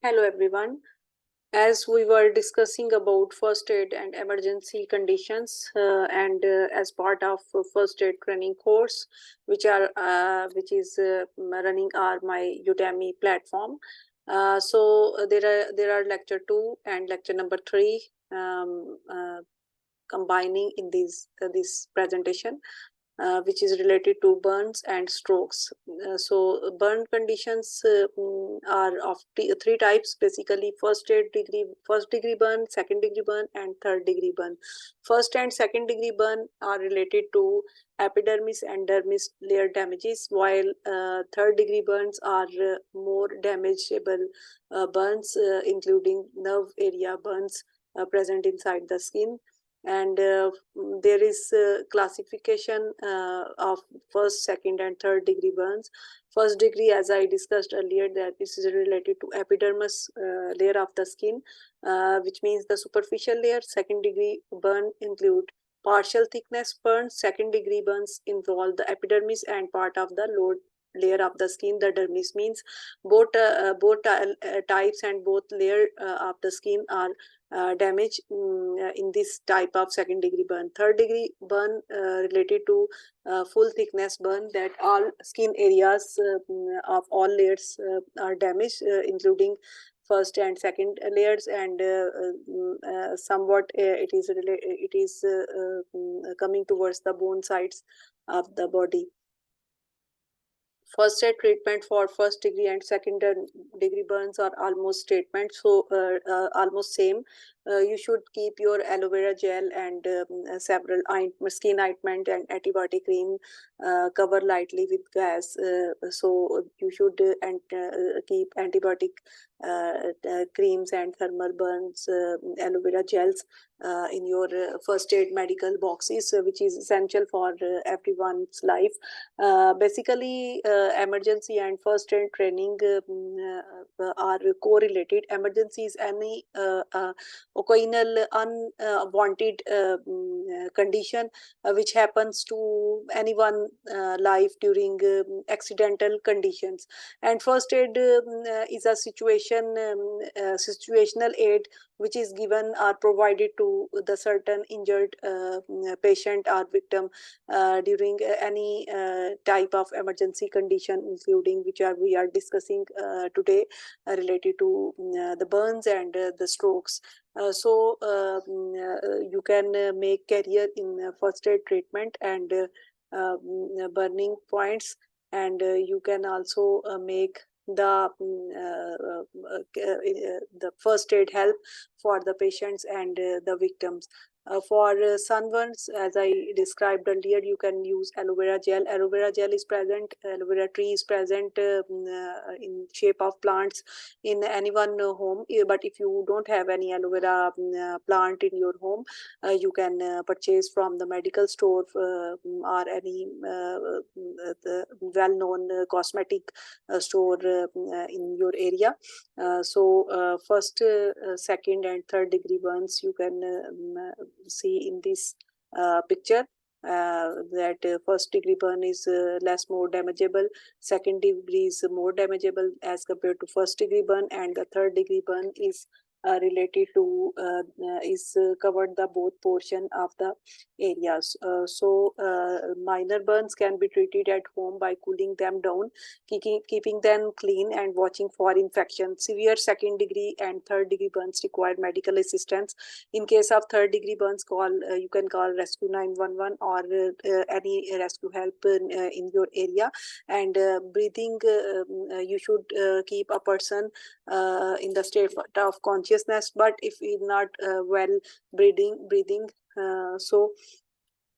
Hello everyone. As we were discussing about first aid and emergency conditions, and as part of first aid training course, which is running my Udemy platform. There are lecture 2 and lecture number 3 combining in this presentation, which is related to burns and strokes. Burn conditions are of three types basically: first degree burn, second degree burn, and third degree burn. First and second degree burn are related to epidermis and dermis layer damages, while third degree burns are more damageable burns, including nerve area burns present inside the skin. And there is classification of first, second, and third degree burns. First degree, as I discussed earlier, that this is related to epidermis layer of the skin, which means the superficial layer. Second degree burn include partial thickness burns. Second degree burns involve the epidermis and part of the lower layer of the skin. The dermis means both types and both layer of the skin are damage in this type of second degree burn. Third degree burn related to full thickness burn, that all skin areas of all layers are damaged, including first and second layers, and somewhat it is coming towards the bone sides of the body. First aid treatment for first degree and second degree burns are almost almost same. You should keep your aloe vera gel and several skin ointment and antibiotic cream cover lightly with gas. So you should keep antibiotic creams and thermal burns, aloe vera gels in your first aid medical boxes, which is essential for everyone's life. Basically, emergency and first aid training are correlated. Emergency is any occasional unwanted condition which happens to anyone life during accidental conditions, and first aid is a situational aid which is given or provided to the certain injured patient or victim during any type of emergency condition, including which we are discussing today, related to the burns and the strokes. You can make career in first aid treatment and burning points, and you can also make the first aid help for the patients and the victims. For sunburns, as I described earlier, you can use aloe vera gel. Aloe vera gel is present, aloe vera tree is present in shape of plants in anyone home. But if you don't have any aloe vera plant in your home, you can purchase from the medical store or any the well-known cosmetic store in your area. First, second, and third degree burns you can see in this picture. That first degree burn is more damageable, second degree is more damageable as compared to first degree burn, and the third degree burn is related to is covered the both portion of the areas. Minor burns can be treated at home by cooling them down, keeping them clean, and watching for infection. Severe second degree and third degree burns require medical assistance. In case of third degree burns, you can call rescue 911 or any rescue help in your area. And breathing, you should keep a person in the state of consciousness, but if he's not well breathing, so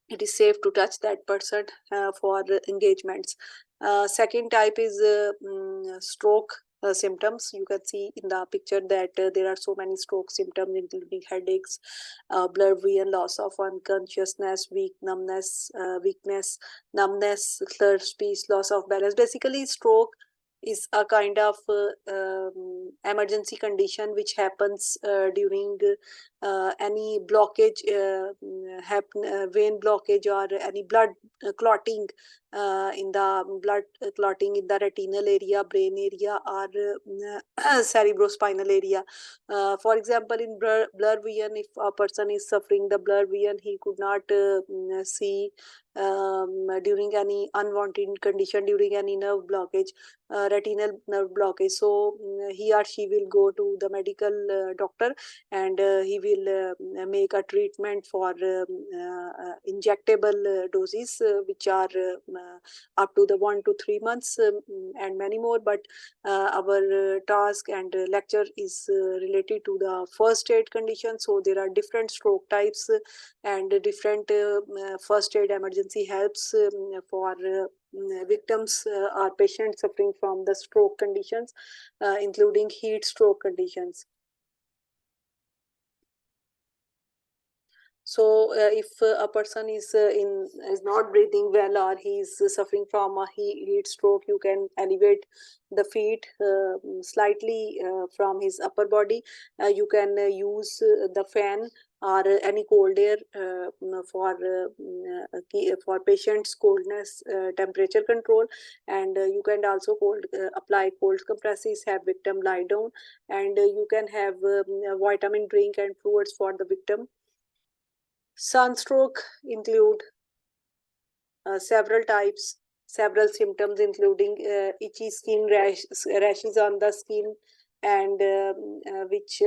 it is safe to touch that person for engagements. Second type is stroke symptoms. You can see in the picture that there are so many stroke symptoms, including headaches, blurred vision, loss of unconsciousness, weakness, numbness, slurred speech, loss of balance. Basically, stroke is a kind of emergency condition which happens during any blockage, vein blockage, or any blood clotting in the blood clotting in the retinal area, brain area, or cerebrospinal area. For example, in blur vision, if a person is suffering the blur vision, he could not see during any unwanted condition, during any nerve blockage, retinal nerve blockage. So he or she will go to the medical doctor, and he will make a treatment for injectable doses, which are up to the 1 to 3 months, and many more. But our task and lecture is related to the first aid condition. So there are different stroke types and different first aid emergency helps for victims or patients suffering from the stroke conditions, including heat stroke conditions. So if a person is not breathing well, or he is suffering from a heat stroke, you can elevate the feet slightly from his upper body. You can use the fan or any cold air for patients' coldness temperature control. And you can also apply cold compresses, have victim lie down, and you can have vitamin drink and fluids for the victim. Sunstroke include several types, several symptoms, including itchy skin, rashes on the skin, and which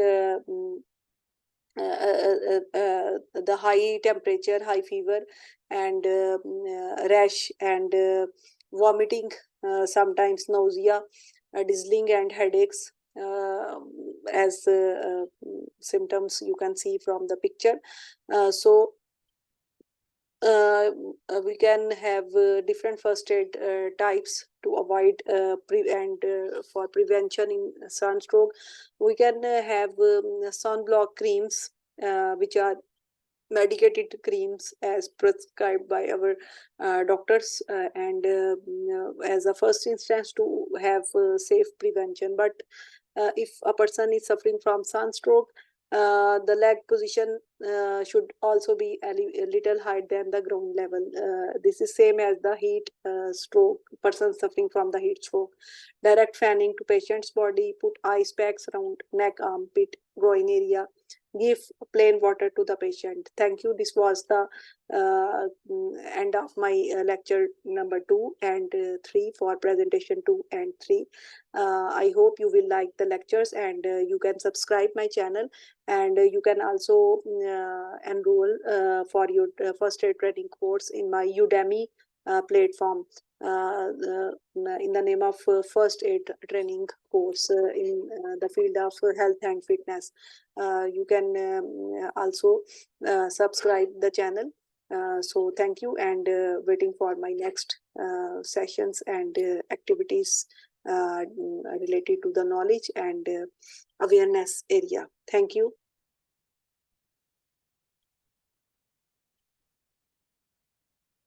the high temperature, high fever, and rash, and vomiting, sometimes nausea, dizzying, and headaches, as symptoms you can see from the picture. So we can have different first aid types to avoid for prevention in sunstroke. We can have sunblock creams, which are medicated creams as prescribed by our doctors, and as a first instance to have safe prevention. But if a person is suffering from sunstroke, the leg position should also be a little higher than the ground level. This is same as the heat stroke, person suffering from the heat stroke. Direct fanning to patient's body, put ice packs around neck, armpit, groin area. Give plain water to the patient. Thank you. This was the end of my lecture number 2 and 3 for presentation 2 and 3. I hope you will like the lectures, and you can subscribe my channel, and you can also enroll for your first aid training course in my Udemy platform in the name of first aid training course in the field of health and fitness. You can also subscribe the channel. So thank you, and waiting for my next sessions and activities related to the knowledge and awareness area. Thank you.